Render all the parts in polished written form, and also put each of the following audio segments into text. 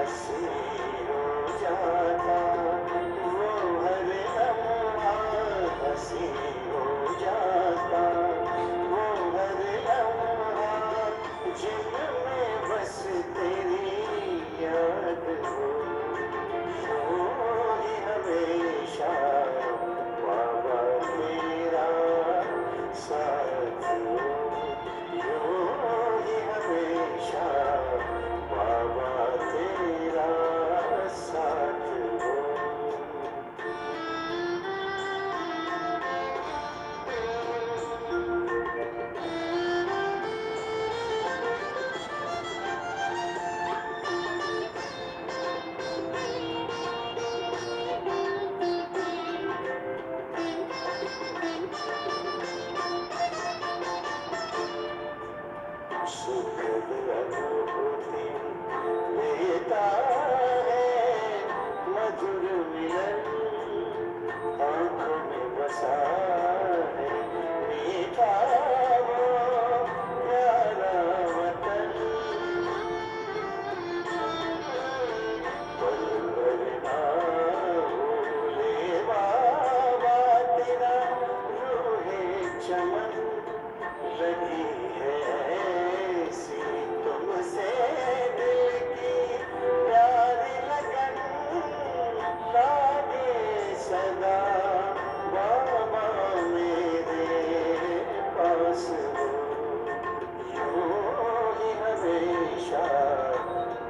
हंसी हो जाता वो हर लम्हा, हंसी हो जाता वो हर लम्हा, जिनमें बस तेरी याद हो। यूं ही हमेशा बाबा तेरा साथ हो, यूं ही हमेशा बाबा तेरा साथ हो। सुखद अनुभूति देता है मधुर मिलन, आँखों में बसा है मीठा वो प्यारा वतन। पल भर ना भूले बाबा तेरा रूहे चमन, लगी है ऐसी तुमसे दिल की प्यारी लगन, लागे सदा बाबा मेरे पास हो। यूं ही हमेशा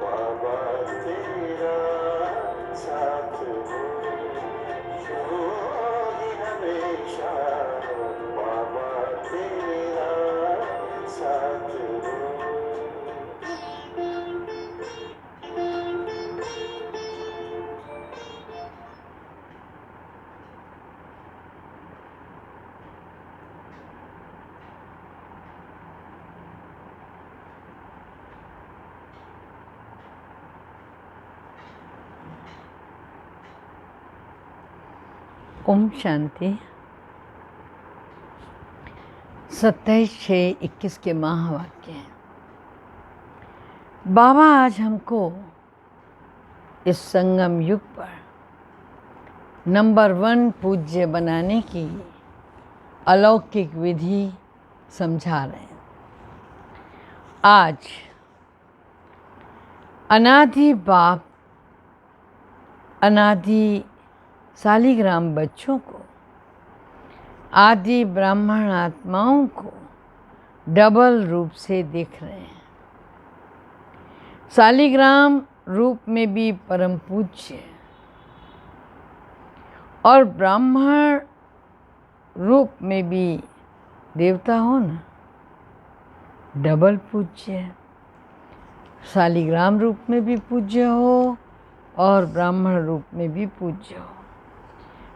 बाबा तेरा साथ हो, यूं ही हमेशा बाबा तेरा साथ हो। ओम शांति। 27/6/21 के महावाक्य हैं। बाबा आज हमको इस संगम युग पर नंबर 1 पूज्य बनाने की अलौकिक विधि समझा रहे हैं। आज अनादि बाप अनादि शालिग्राम बच्चों को, आदि ब्राह्मण आत्माओं को डबल रूप से देख रहे हैं। शालिग्राम रूप में भी परम पूज्य और ब्राह्मण रूप में भी देवता हो ना, डबल पूज्य। शालिग्राम रूप में भी पूज्य हो और ब्राह्मण रूप में भी पूज्य हो।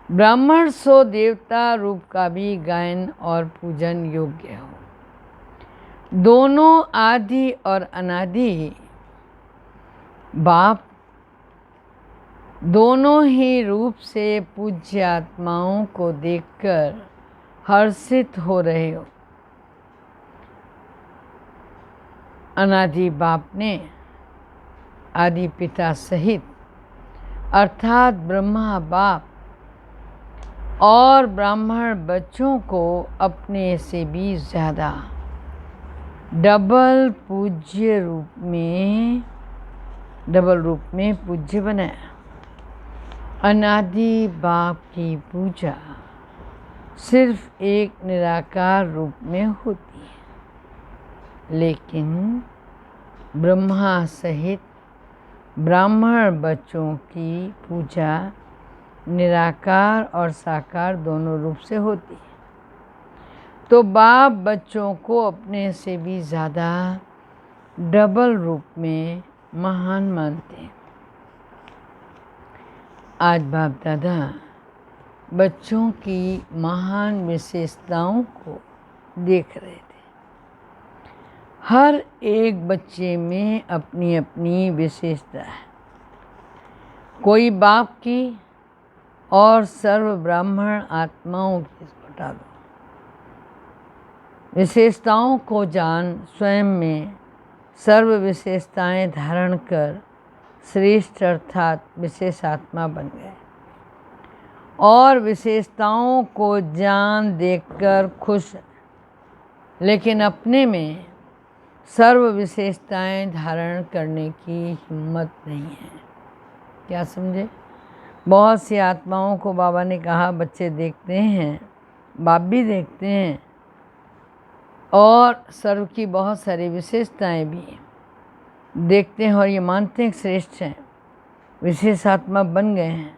ब्राह्मण सो देवता रूप का भी गायन और पूजन योग्य हो। दोनों आदि और अनादि बाप दोनों ही रूप से पूज्य आत्माओं को देखकर हर्षित हो रहे हो। अनादि बाप ने आदि पिता सहित अर्थात ब्रह्मा बाप और ब्राह्मण बच्चों को अपने से भी ज़्यादा डबल रूप में पूज्य बनाया। अनादि बाप की पूजा सिर्फ एक निराकार रूप में होती है, लेकिन ब्रह्मा सहित ब्राह्मण बच्चों की पूजा निराकार और साकार दोनों रूप से होती है। तो बाप बच्चों को अपने से भी ज़्यादा डबल रूप में महान मानते हैं। आज बाप दादा बच्चों की महान विशेषताओं को देख रहे थे। हर एक बच्चे में अपनी अपनी विशेषता है। कोई बाप की और सर्व ब्राह्मण आत्माओं की हटा दो। विशेषताओं को जान स्वयं में सर्व विशेषताएं धारण कर श्रेष्ठ अर्थात विशेष आत्मा बन गए और विशेषताओं को जान देखकर खुश, लेकिन अपने में सर्व विशेषताएं धारण करने की हिम्मत नहीं है। क्या समझे? बहुत सी आत्माओं को बाबा ने कहा बच्चे देखते हैं, बाप भी देखते हैं और सर्व की बहुत सारी विशेषताएं भी देखते हैं और ये मानते हैं श्रेष्ठ हैं, विशेष आत्मा बन गए हैं,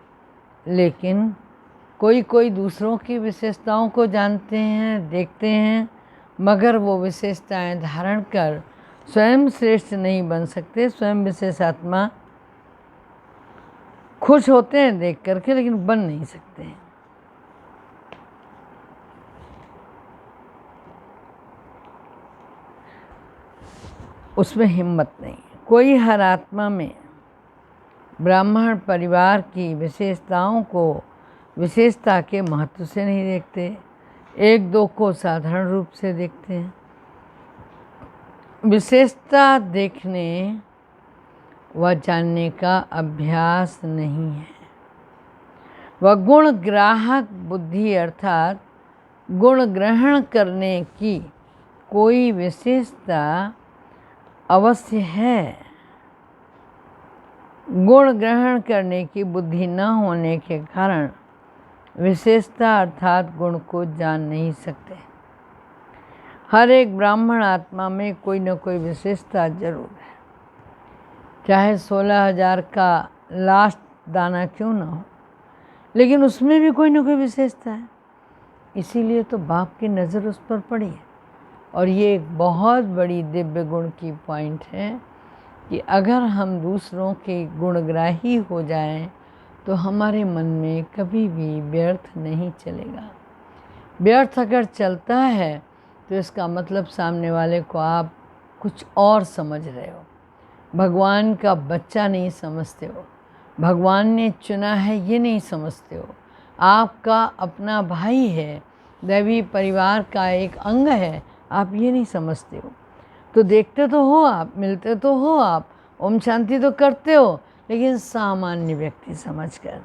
लेकिन कोई कोई दूसरों की विशेषताओं को जानते हैं, देखते हैं, मगर वो विशेषताएं धारण कर स्वयं श्रेष्ठ नहीं बन सकते। स्वयं विशेष आत्मा खुश होते हैं देख करके, लेकिन बन नहीं सकते हैं। उसमें हिम्मत नहीं। कोई हर आत्मा में ब्राह्मण परिवार की विशेषताओं को विशेषता के महत्व से नहीं देखते, एक दो को साधारण रूप से देखते हैं। विशेषता देखने व जानने का अभ्यास नहीं है। वह गुण ग्राहक बुद्धि अर्थात गुण ग्रहण करने की कोई विशेषता अवश्य है। गुण ग्रहण करने की बुद्धि न होने के कारण विशेषता अर्थात गुण को जान नहीं सकते। हर एक ब्राह्मण आत्मा में कोई न कोई विशेषता जरूर है, चाहे 16,000 का लास्ट दाना क्यों ना हो, लेकिन उसमें भी कोई न कोई विशेषता है। इसीलिए तो बाप की नज़र उस पर पड़ी है। और ये एक बहुत बड़ी दिव्य गुण की पॉइंट है कि अगर हम दूसरों के गुणग्राही हो जाएं तो हमारे मन में कभी भी व्यर्थ नहीं चलेगा। व्यर्थ अगर चलता है तो इसका मतलब सामने वाले को आप कुछ और समझ रहे हो, भगवान का बच्चा नहीं समझते हो, भगवान ने चुना है ये नहीं समझते हो, आपका अपना भाई है, दैवी परिवार का एक अंग है, आप ये नहीं समझते हो। तो देखते तो हो आप, मिलते तो हो आप, ओम शांति तो करते हो, लेकिन सामान्य व्यक्ति समझकर।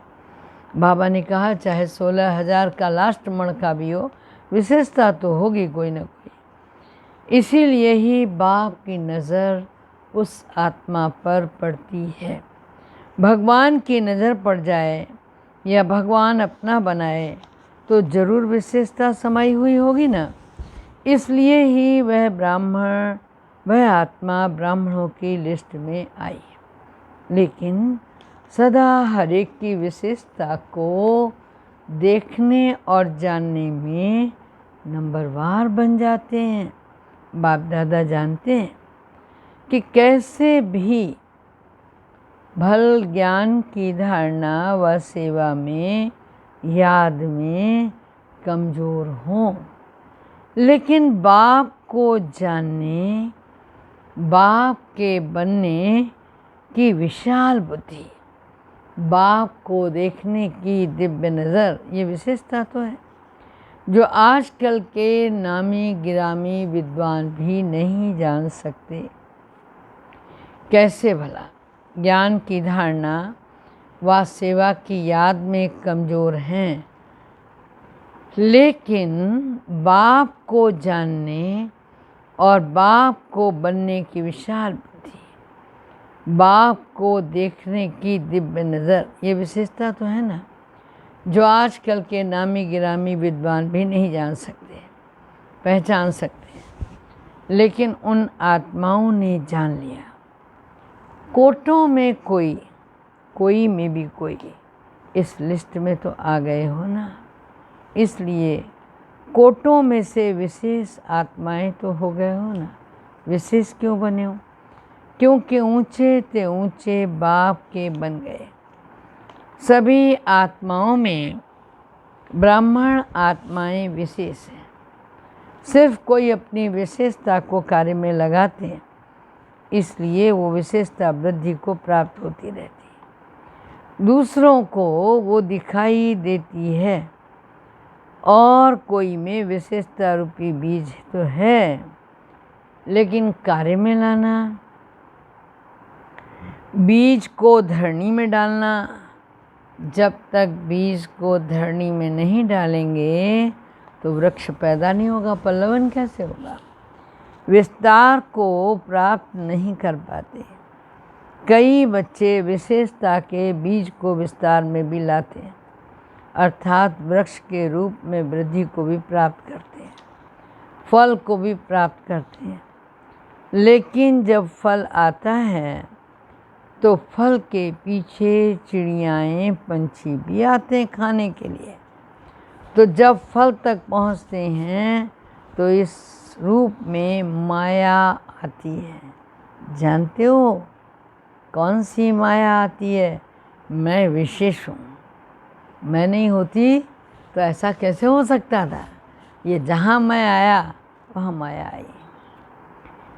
बाबा ने कहा चाहे 16,000 का लास्ट मण का भी हो, विशेषता तो होगी कोई ना कोई। इसीलिए ही बाप की नज़र उस आत्मा पर पड़ती है। भगवान की नज़र पड़ जाए या भगवान अपना बनाए तो जरूर विशेषता समाई हुई होगी ना। इसलिए ही वह ब्राह्मण, वह आत्मा ब्राह्मणों की लिस्ट में आई। लेकिन सदा हर एक की विशेषता को देखने और जानने में नंबरवार बन जाते हैं। बाप दादा जानते हैं कि कैसे भी भल ज्ञान की धारणा व सेवा में, याद में कमज़ोर हों, लेकिन बाप को जानने, बाप के बनने की विशाल बुद्धि, बाप को देखने की दिव्य नज़र, ये विशेषता तो है जो आजकल के नामी गिरामी विद्वान भी नहीं जान सकते। कैसे भला ज्ञान की धारणा व सेवा की याद में कमज़ोर हैं, लेकिन बाप को जानने और बाप को बनने की विशाल बुद्धि, बाप को देखने की दिव्य नज़र, ये विशेषता तो है ना जो आजकल के नामी गिरामी विद्वान भी नहीं जान सकते, पहचान सकते, लेकिन उन आत्माओं ने जान लिया। कोटों में कोई, कोई में भी कोई, इस लिस्ट में तो आ गए हो ना। इसलिए कोटों में से विशेष आत्माएं तो हो गए हो ना। विशेष क्यों बने हो? क्योंकि ऊंचे ते ऊंचे बाप के बन गए। सभी आत्माओं में ब्राह्मण आत्माएं विशेष हैं। सिर्फ कोई अपनी विशेषता को कार्य में लगाते हैं, इसलिए वो विशेषता वृद्धि को प्राप्त होती रहती है। दूसरों को वो दिखाई देती है और कोई में विशेषता रूपी बीज तो है, लेकिन कार्य में लाना, बीज को धरनी में डालना। जब तक बीज को धरनी में नहीं डालेंगे तो वृक्ष पैदा नहीं होगा, पल्लवन कैसे होगा। विस्तार को प्राप्त नहीं कर पाते। कई बच्चे विशेषता के बीज को विस्तार में भी लाते हैं, अर्थात वृक्ष के रूप में वृद्धि को भी प्राप्त करते हैं, फल को भी प्राप्त करते हैं। लेकिन जब फल आता है तो फल के पीछे चिड़ियाएँ, पंछी भी आते हैं खाने के लिए। तो जब फल तक पहुँचते हैं तो इस रूप में माया आती है। जानते हो कौन सी माया आती है? मैं विशेष हूँ, मैं नहीं होती तो ऐसा कैसे हो सकता था। ये जहाँ मैं आया वहाँ माया आई।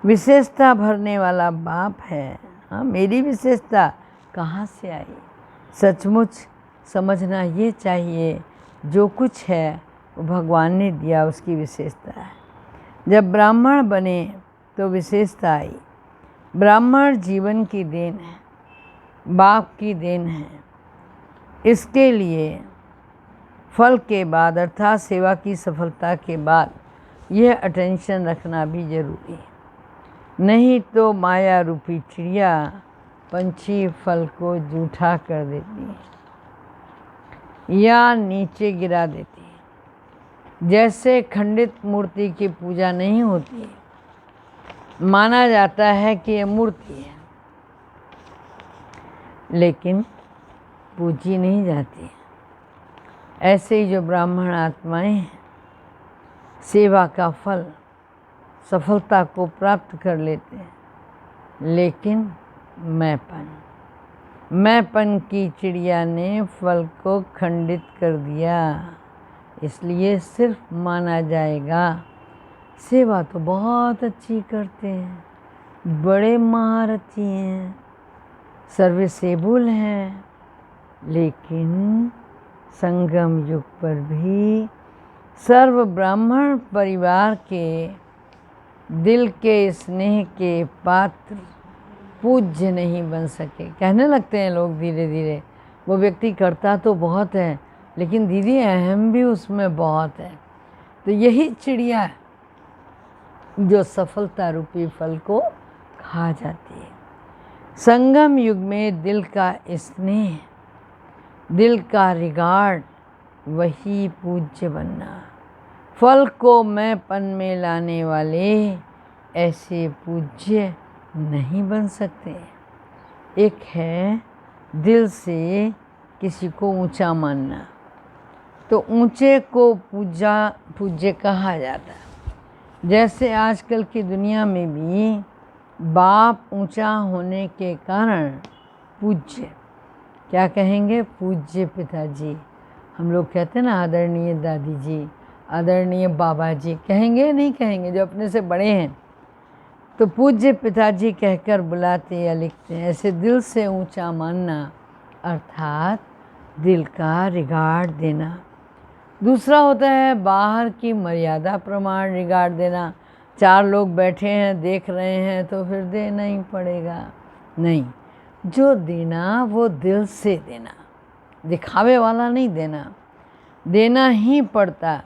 विशेषता भरने वाला बाप है। हाँ, मेरी विशेषता कहाँ से आई? सचमुच समझना ये चाहिए, जो कुछ है वो भगवान ने दिया, उसकी विशेषता है। जब ब्राह्मण बने तो विशेषता आई। ब्राह्मण जीवन की देन है, बाप की देन है। इसके लिए फल के बाद अर्थात सेवा की सफलता के बाद यह अटेंशन रखना भी जरूरी है। नहीं तो माया रूपी चिड़िया, पंछी फल को जूठा कर देती है या नीचे गिरा देती है। जैसे खंडित मूर्ति की पूजा नहीं होती, माना जाता है कि यह मूर्ति है, लेकिन पूजी नहीं जाती। ऐसे ही जो ब्राह्मण आत्माएं हैं, सेवा का फल, सफलता को प्राप्त कर लेते हैं, लेकिन मैंपन की चिड़िया ने फल को खंडित कर दिया, इसलिए सिर्फ माना जाएगा। सेवा तो बहुत अच्छी करते हैं, बड़े महारथी हैं, सर्विसेबल हैं, लेकिन संगम युग पर भी सर्व ब्राह्मण परिवार के दिल के स्नेह के पात्र पूज्य नहीं बन सके। कहने लगते हैं लोग धीरे धीरे, वो व्यक्ति करता तो बहुत है लेकिन दीदी अहम भी उसमें बहुत है। तो यही चिड़िया है जो सफलता रूपी फल को खा जाती है। संगम युग में दिल का स्नेह, दिल का रिगार्ड, वही पूज्य बनना। फल को मैंपन में लाने वाले ऐसे पूज्य नहीं बन सकते। एक है दिल से किसी को ऊंचा मानना, तो ऊंचे को पूज्य कहा जाता है। जैसे आजकल की दुनिया में भी बाप ऊंचा होने के कारण पूज्य, क्या कहेंगे, पूज्य पिताजी। हम लोग कहते हैं ना आदरणीय दादी जी, आदरणीय बाबा जी, कहेंगे नहीं कहेंगे, जो अपने से बड़े हैं तो पूज्य पिताजी कहकर बुलाते या लिखते हैं। ऐसे दिल से ऊंचा मानना अर्थात दिल का रिगार्ड देना। दूसरा होता है बाहर की मर्यादा प्रमाण रिगार्ड देना। चार लोग बैठे हैं, देख रहे हैं तो फिर देना ही पड़ेगा। नहीं, जो देना वो दिल से देना, दिखावे वाला नहीं देना, देना ही पड़ता।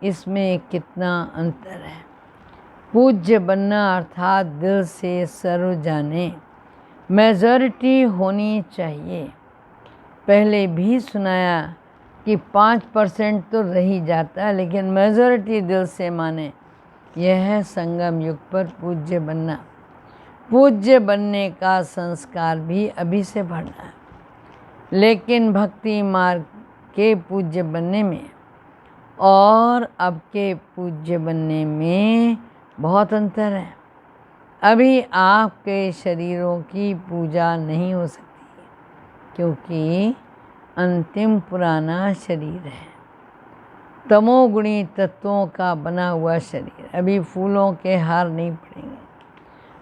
इसमें कितना अंतर है। पूज्य बनना अर्थात दिल से सर्व जाने, मेजॉरिटी होनी चाहिए। पहले भी सुनाया कि 5% तो रह ही जाता है, लेकिन मेजॉरिटी दिल से माने। यह है संगम युग पर पूज्य बनना। पूज्य बनने का संस्कार भी अभी से भरना है, लेकिन भक्ति मार्ग के पूज्य बनने में और अब के पूज्य बनने में बहुत अंतर है। अभी आपके शरीरों की पूजा नहीं हो सकती, क्योंकि अंतिम पुराना शरीर है, तमोगुणी तत्वों का बना हुआ शरीर। अभी फूलों के हार नहीं पड़ेंगे।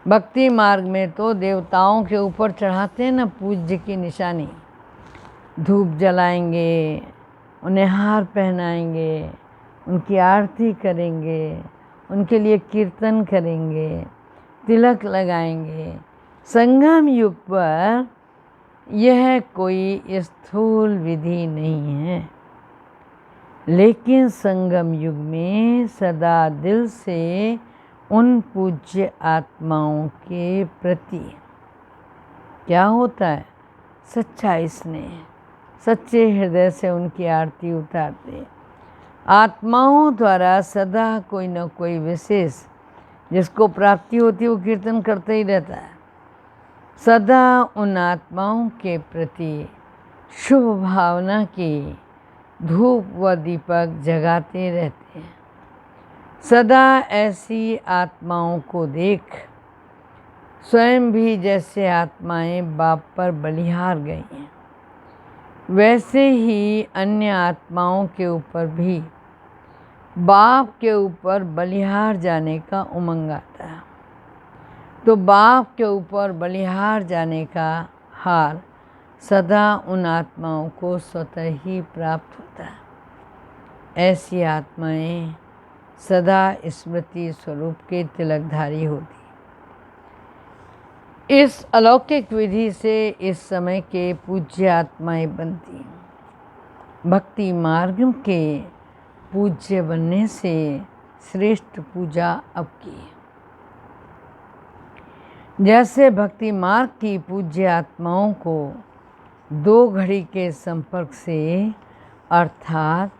भक्ति मार्ग में तो देवताओं के ऊपर चढ़ाते हैं ना पूज्य की निशानी, धूप जलाएंगे, उन्हें हार पहनाएंगे, उनकी आरती करेंगे, उनके लिए कीर्तन करेंगे, तिलक लगाएंगे, संगम युग पर यह कोई स्थूल विधि नहीं है, लेकिन संगम युग में सदा दिल से उन पूज्य आत्माओं के प्रति क्या होता है? सच्चा स्नेह, सच्चे हृदय से उनकी आरती उतारते। आत्माओं द्वारा सदा कोई न कोई विशेष जिसको प्राप्ति होती है वो कीर्तन करते ही रहता है। सदा उन आत्माओं के प्रति शुभ भावना की धूप व दीपक जगाते रहते हैं। सदा ऐसी आत्माओं को देख स्वयं भी जैसे आत्माएं बाप पर बलिहार गई हैं, वैसे ही अन्य आत्माओं के ऊपर भी बाप के ऊपर बलिहार जाने का उमंग आता है। तो बाप के ऊपर बलिहार जाने का हार सदा उन आत्माओं को स्वतः ही प्राप्त होता है। ऐसी आत्माएं सदा स्मृति स्वरूप के तिलकधारी होती। इस अलौकिक विधि से इस समय के पूज्य आत्माएं बनती। भक्ति मार्ग के पूज्य बनने से श्रेष्ठ पूजा अब की। जैसे भक्ति मार्ग की पूज्य आत्माओं को 2 घड़ी के संपर्क से अर्थात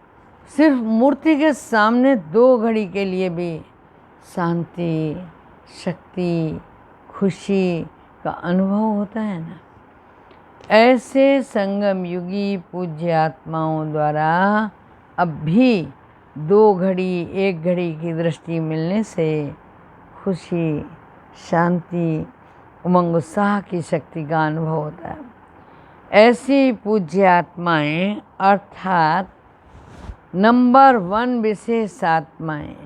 सिर्फ मूर्ति के सामने 2 घड़ी के लिए भी शांति, शक्ति, खुशी का अनुभव होता है ना, ऐसे संगम युगी पूज्य आत्माओं द्वारा अब भी 2 घड़ी 1 घड़ी की दृष्टि मिलने से खुशी, शांति, उमंग उत्साह की शक्ति का अनुभव होता है। ऐसी पूज्य आत्माएं अर्थात नंबर 1 विशेष आत्माएं,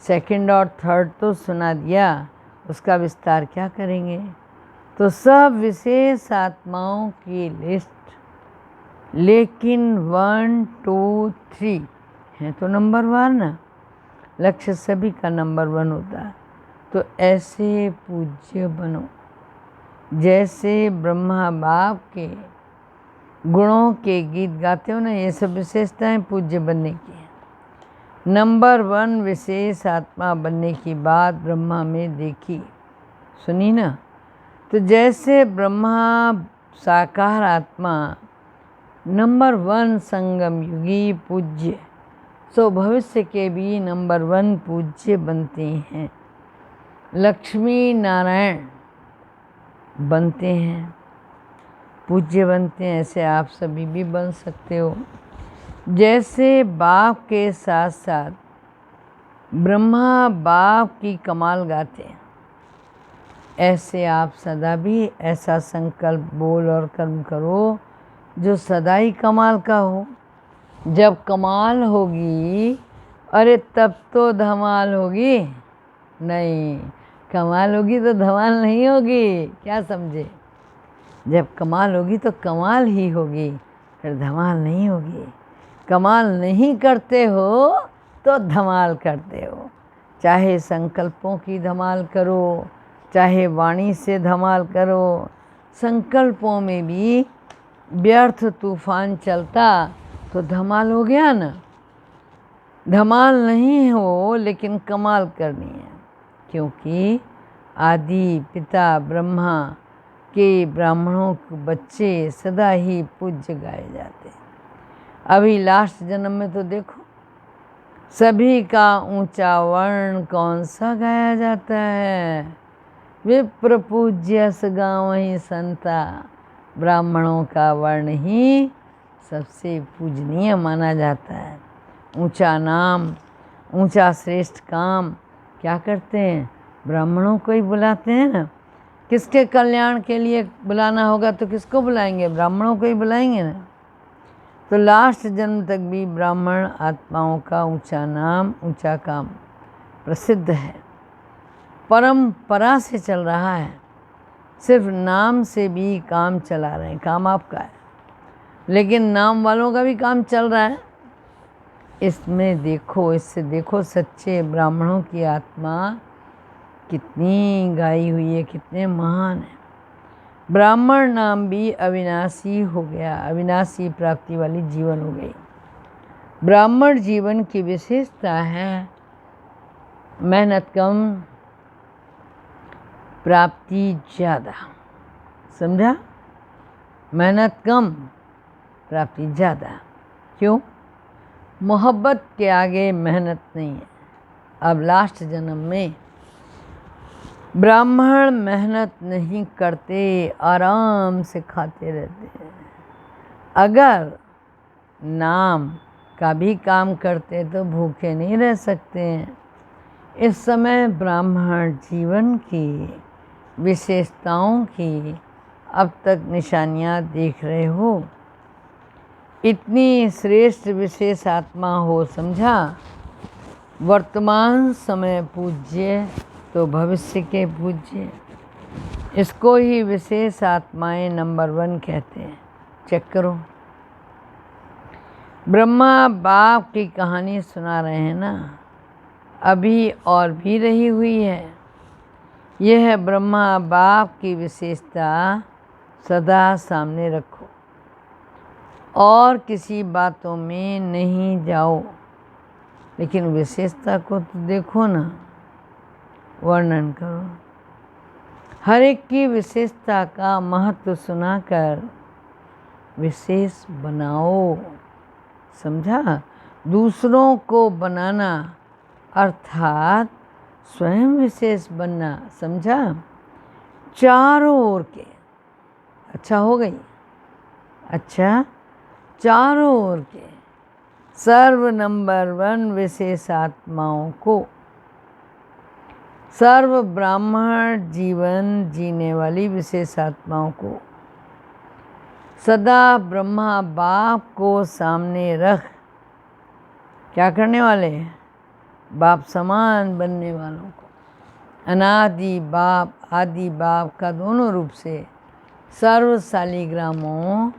2nd और 3rd तो सुना दिया, उसका विस्तार क्या करेंगे। तो सब विशेष आत्माओं की लिस्ट, लेकिन 1, 2, 3 है तो नंबर 1 ना, लक्ष्य सभी का नंबर 1 होता है। तो ऐसे पूज्य बनो जैसे ब्रह्मा बाप के गुणों के गीत गाते हो ना, ये सब विशेषताएं पूज्य बनने की है। नंबर 1 विशेष आत्मा बनने की बात ब्रह्मा में देखी सुनी ना। तो जैसे ब्रह्मा साकार आत्मा नंबर 1 संगम युगी पूज्य, सो भविष्य के भी नंबर 1 पूज्य बनते हैं। लक्ष्मी नारायण बनते हैं, पूज्य बनते हैं। ऐसे आप सभी भी बन सकते हो। जैसे बाप के साथ साथ ब्रह्मा बाप की कमाल गाते हैं, ऐसे आप सदा भी ऐसा संकल्प बोल और कर्म करो जो सदा ही कमाल का हो। जब कमाल होगी, अरे तब तो धमाल होगी। नहीं, कमाल होगी तो धमाल नहीं होगी, क्या समझे। जब कमाल होगी तो कमाल ही होगी, फिर धमाल नहीं होगी। कमाल नहीं करते हो तो धमाल करते हो। चाहे संकल्पों की धमाल करो, चाहे वाणी से धमाल करो। संकल्पों में भी व्यर्थ तूफान चलता तो धमाल हो गया ना। धमाल नहीं हो लेकिन कमाल करनी है, क्योंकि आदि पिता ब्रह्मा के ब्राह्मणों के बच्चे सदा ही पूज्य गाए जाते हैं। अभी लास्ट जन्म में तो देखो सभी का ऊंचा वर्ण कौन सा गाया जाता है। विप्र पूज्यस गावहीं संता, ब्राह्मणों का वर्ण ही सबसे पूजनीय माना जाता है। ऊंचा नाम, ऊंचा श्रेष्ठ काम क्या करते हैं, ब्राह्मणों को ही बुलाते हैं ना। किसके कल्याण के लिए बुलाना होगा तो किसको बुलाएंगे, ब्राह्मणों को ही बुलाएंगे ना। तो लास्ट जन्म तक भी ब्राह्मण आत्माओं का ऊंचा नाम, ऊंचा काम प्रसिद्ध है, परंपरा से चल रहा है। सिर्फ नाम से भी काम चला रहे हैं, काम आपका है लेकिन नाम वालों का भी काम चल रहा है। इसमें देखो, इससे देखो सच्चे ब्राह्मणों की आत्मा कितनी गाई हुई है, कितने महान है। ब्राह्मण नाम भी अविनाशी हो गया, अविनाशी प्राप्ति वाली जीवन हो गई। ब्राह्मण जीवन की विशेषता है मेहनत कम, प्राप्ति ज़्यादा। समझा? मेहनत कम, प्राप्ति ज़्यादा। क्यों? मोहब्बत के आगे मेहनत नहीं है। अब लास्ट जन्म में ब्राह्मण मेहनत नहीं करते, आराम से खाते रहते हैं। अगर नाम का भी काम करते तो भूखे नहीं रह सकते हैं। इस समय ब्राह्मण जीवन की विशेषताओं की अब तक निशानियाँ देख रहे हो। इतनी श्रेष्ठ विशेष आत्मा हो, समझा? वर्तमान समय पूज्य तो भविष्य के पूज्य। इसको ही विशेष आत्माएं नंबर 1 कहते हैं। चेक करो। ब्रह्मा बाप की कहानी सुना रहे हैं ना, अभी और भी रही हुई है। यह है ब्रह्मा बाप की विशेषता, सदा सामने रखो और किसी बातों में नहीं जाओ, लेकिन विशेषता को तो देखो ना, वर्णन करो। हर एक की विशेषता का महत्व सुनाकर विशेष बनाओ। समझा? दूसरों को बनाना अर्थात स्वयं विशेष बनना। समझा? चारों ओर के। अच्छा हो गई? अच्छा, चारों ओर के सर्व नंबर 1 विशेष आत्माओं को, सर्व ब्राह्मण जीवन जीने वाली विशेष आत्माओं को सदा ब्रह्मा बाप को सामने रख क्या करने वाले? बाप समान बनने वालों को, अनादि बाप आदि बाप का दोनों रूप से सर्व शालिग्रामों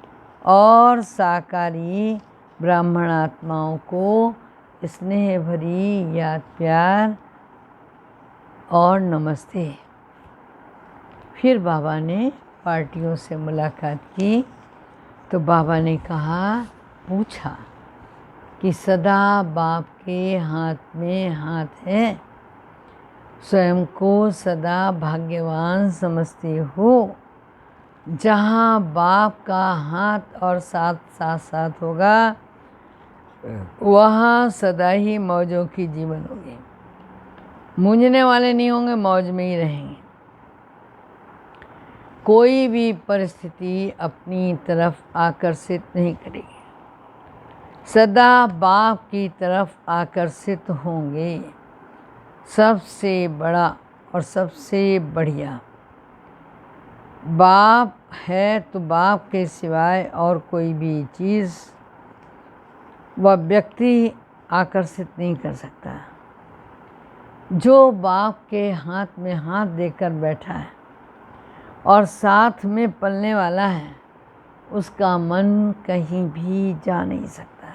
और साकारी ब्राह्मण आत्माओं को स्नेह भरी याद प्यार और नमस्ते। फिर बाबा ने पार्टियों से मुलाकात की तो बाबा ने कहा, पूछा कि सदा बाप के हाथ में हाथ है, स्वयं को सदा भाग्यवान समझते हो। जहाँ बाप का हाथ और साथ साथ साथ होगा वहाँ सदा ही मौजों की जीवन होगी। मूंझने वाले नहीं होंगे, मौज में ही रहेंगे। कोई भी परिस्थिति अपनी तरफ आकर्षित नहीं करेगी, सदा बाप की तरफ आकर्षित होंगे। सबसे बड़ा और सबसे बढ़िया बाप है, तो बाप के सिवाय और कोई भी चीज़ वह व्यक्ति आकर्षित नहीं कर सकता। जो बाप के हाथ में हाथ देकर बैठा है और साथ में पलने वाला है, उसका मन कहीं भी जा नहीं सकता।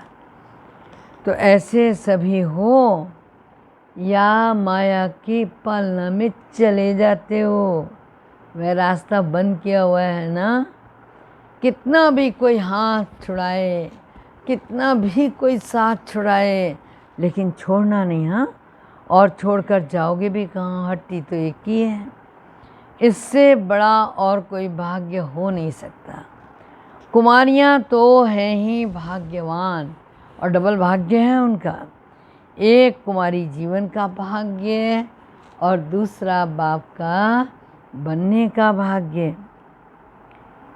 तो ऐसे सभी हो या माया की पालना में चले जाते हो। वह रास्ता बंद किया हुआ है ना। कितना भी कोई हाथ छुड़ाए, कितना भी कोई साथ छुड़ाए, लेकिन छोड़ना नहीं। हाँ, और छोड़कर जाओगे भी कहाँ? हट्टी तो एक ही है। इससे बड़ा और कोई भाग्य हो नहीं सकता। कुमारियाँ तो हैं ही भाग्यवान, और डबल भाग्य है उनका। एक कुमारी जीवन का भाग्य और दूसरा बाप का बनने का भाग्य।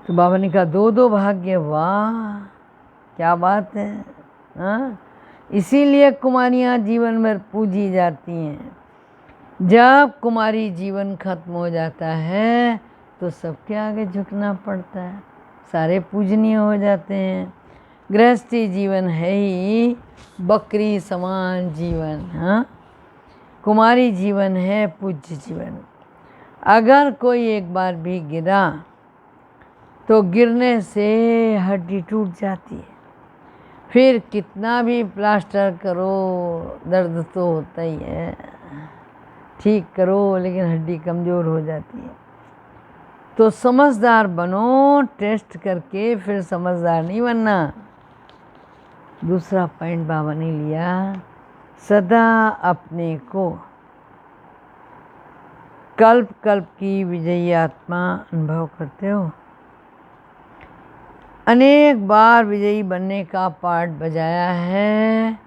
तो बाबा ने कहा 2-2 भाग्य। वाह, क्या बात है। हाँ, इसीलिए कुमारियाँ जीवन भर पूजी जाती हैं। जब कुमारी जीवन खत्म हो जाता है तो सबके आगे झुकना पड़ता है, सारे पूजनीय हो जाते हैं। गृहस्थी जीवन है ही बकरी समान जीवन। हाँ, कुमारी जीवन है पूज्य जीवन। अगर कोई एक बार भी गिरा तो गिरने से हड्डी टूट जाती है। फिर कितना भी प्लास्टर करो, दर्द तो होता ही है। ठीक करो, लेकिन हड्डी कमज़ोर हो जाती है। तो समझदार बनो, टेस्ट करके फिर समझदार नहीं बनना। दूसरा पॉइंट बाबा ने लिया, सदा अपने को कल्प कल्प की विजयी आत्मा अनुभव करते हो। अनेक बार विजयी बनने का पार्ट बजाया है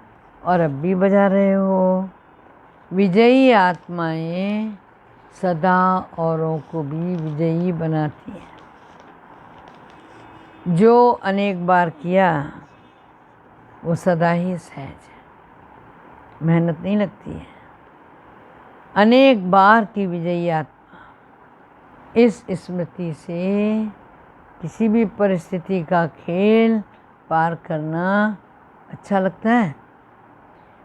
और अब भी बजा रहे हो। विजयी आत्माएं सदा औरों को भी विजयी बनाती हैं। जो अनेक बार किया वो सदा ही सहज है, मेहनत नहीं लगती है। अनेक बार की विजयी आत्मा इस स्मृति से किसी भी परिस्थिति का खेल पार करना अच्छा लगता है,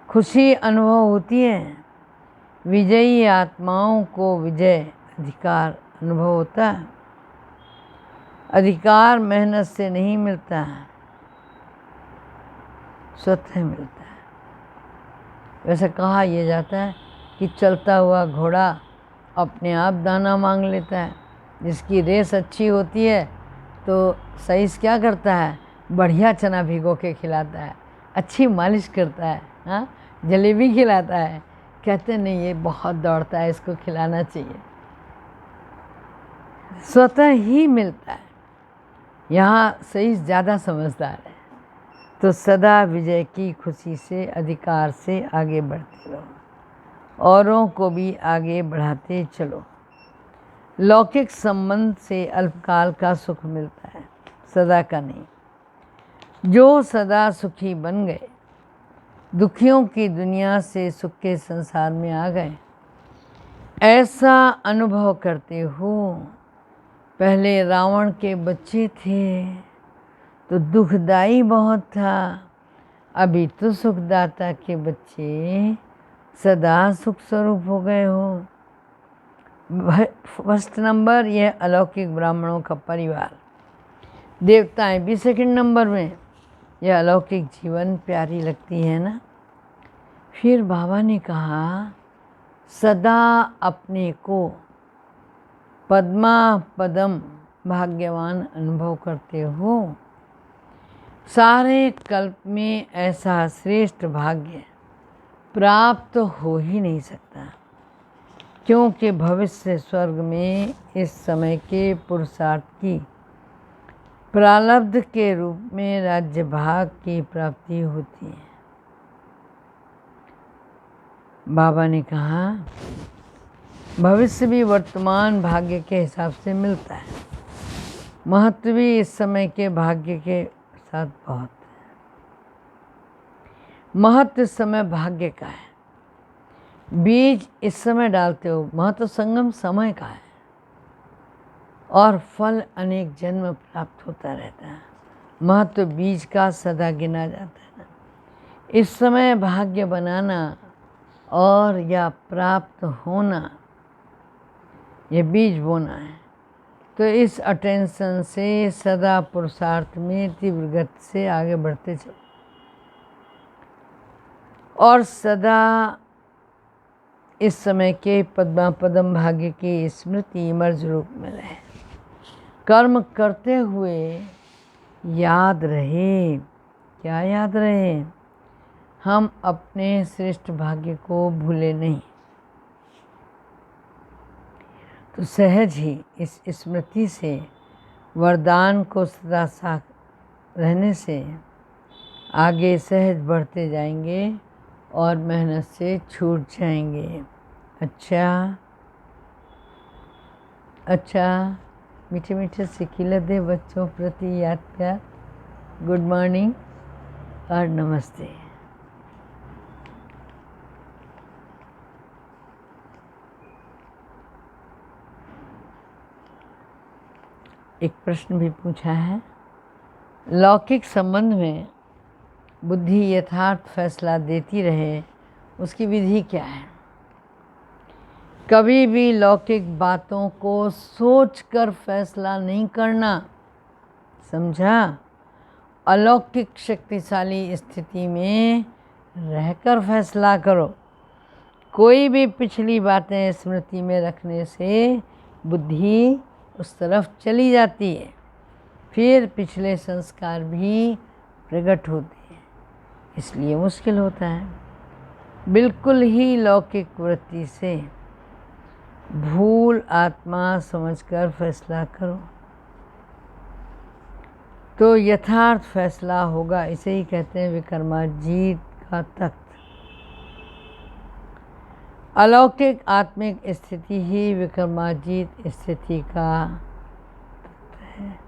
खुशी अनुभव होती है। विजयी आत्माओं को विजय अधिकार अनुभव होता है। अधिकार मेहनत से नहीं मिलता है, स्वतः मिलता है। वैसे कहा यह जाता है कि चलता हुआ घोड़ा अपने आप दाना मांग लेता है। जिसकी रेस अच्छी होती है तो सहीस क्या करता है, बढ़िया चना भिगो के खिलाता है, अच्छी मालिश करता है, हाँ, जलेबी खिलाता है। कहते नहीं ये बहुत दौड़ता है, इसको खिलाना चाहिए। स्वतः ही मिलता है। यहाँ सही ज़्यादा समझदार है। तो सदा विजय की खुशी से, अधिकार से आगे बढ़ते रहो, औरों को भी आगे बढ़ाते चलो। लौकिक संबंध से अल्पकाल का सुख मिलता है, सदा का नहीं। जो सदा सुखी बन गए, दुखियों की दुनिया से सुख के संसार में आ गए, ऐसा अनुभव करते हो। पहले रावण के बच्चे थे तो दुखदाई बहुत था, अभी तो सुखदाता के बच्चे सदा सुख स्वरूप हो गए हो। फर्स्ट नंबर यह अलौकिक ब्राह्मणों का परिवार, देवताएं भी सेकंड नंबर में। यह अलौकिक जीवन प्यारी लगती है ना। फिर बाबा ने कहा, सदा अपने को पद्मा पदम भाग्यवान अनुभव करते हो। सारे कल्प में ऐसा श्रेष्ठ भाग्य प्राप्त हो ही नहीं सकता, क्योंकि भविष्य स्वर्ग में इस समय के पुरुषार्थ की प्रारब्ध के रूप में राज्य भाग की प्राप्ति होती है। बाबा ने कहा, भविष्य भी वर्तमान भाग्य के हिसाब से मिलता है। महत्व भी इस समय के भाग्य के साथ बहुत है। महत्व समय भाग्य का है, बीज इस समय डालते हो, महत्व संगम समय का है, और फल अनेक जन्म प्राप्त होता रहता है। महत्व बीज का सदा गिना जाता है। इस समय भाग्य बनाना और या प्राप्त होना, ये बीज बोना है। तो इस अटेंशन से सदा पुरुषार्थ में तीव्र गति से आगे बढ़ते चलो, और सदा इस समय के पद्मा पदम भाग्य की स्मृति मर्ज रूप में रहे। कर्म करते हुए याद रहे, क्या याद रहे, हम अपने श्रेष्ठ भाग्य को भूले नहीं। तो सहज ही इस स्मृति से, वरदान को सदा साथ रहने से आगे सहज बढ़ते जाएंगे और मेहनत से छूट जाएंगे। अच्छा, मीठे मीठे सिखिले दे बच्चों प्रति याद प्यार। गुड मॉर्निंग और नमस्ते। एक प्रश्न भी पूछा है, लौकिक संबंध में बुद्धि यथार्थ फैसला देती रहे, उसकी विधि क्या है? कभी भी लौकिक बातों को सोचकर फैसला नहीं करना, समझा? अलौकिक शक्तिशाली स्थिति में रहकर फैसला करो। कोई भी पिछली बातें स्मृति में रखने से बुद्धि उस तरफ चली जाती है। फिर पिछले संस्कार भी प्रकट होते हैं, इसलिए मुश्किल होता है। बिल्कुल ही लौकिक वृत्ति से भूल आत्मा समझकर फैसला करो तो यथार्थ फैसला होगा। इसे ही कहते हैं विक्रमाजीत का तख्त। अलौकिक आत्मिक स्थिति ही विक्रमाजीत स्थिति का तत्व है।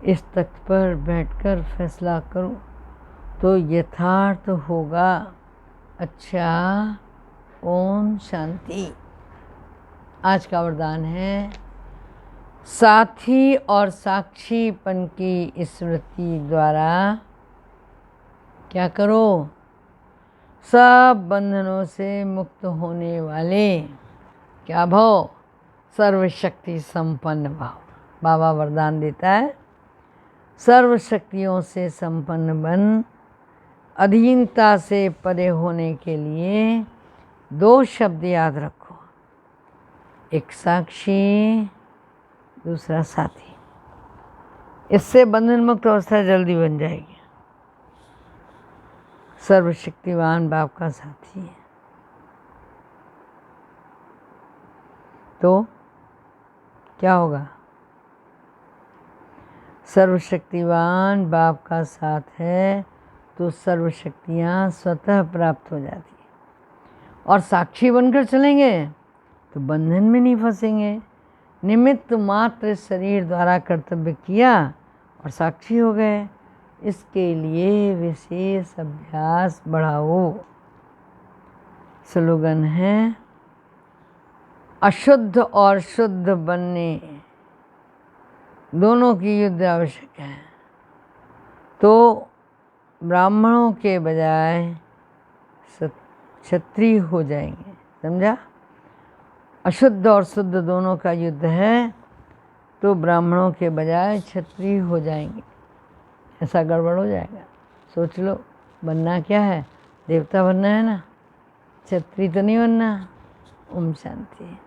इस तख्त पर बैठकर फैसला करो तो यथार्थ होगा। अच्छा, ओम शांति। आज का वरदान है साथी और साक्षीपन की स्मृति द्वारा क्या करो, सब बंधनों से मुक्त होने वाले क्या भाव, सर्वशक्ति संपन्न भाव। बाबा वरदान देता है सर्वशक्तियों से संपन्न बन अधीनता से परे होने के लिए दो शब्द याद रखो, एक साक्षी, दूसरा साथी। इससे बंधन मुक्त अवस्था जल्दी बन जाएगी। सर्वशक्तिवान बाप का साथी है तो क्या होगा, सर्वशक्तिवान बाप का साथ है तो सर्वशक्तियाँ स्वतः प्राप्त हो जाती है। और साक्षी बनकर चलेंगे तो बंधन में नहीं फंसेंगे। निमित्त मात्र शरीर द्वारा कर्तव्य किया और साक्षी हो गए। इसके लिए विशेष अभ्यास बढ़ाओ। स्लोगन है अशुद्ध और शुद्ध बनने दोनों की युद्ध आवश्यक है। तो ब्राह्मणों के बजाय क्षत्रिय हो जाएंगे, समझा। अशुद्ध और शुद्ध दोनों का युद्ध है तो ब्राह्मणों के बजाय क्षत्रिय हो जाएंगे। ऐसा गड़बड़ हो जाएगा। सोच लो, बनना क्या है, देवता बनना है ना, क्षत्रिय तो नहीं बनना। ओम शांति।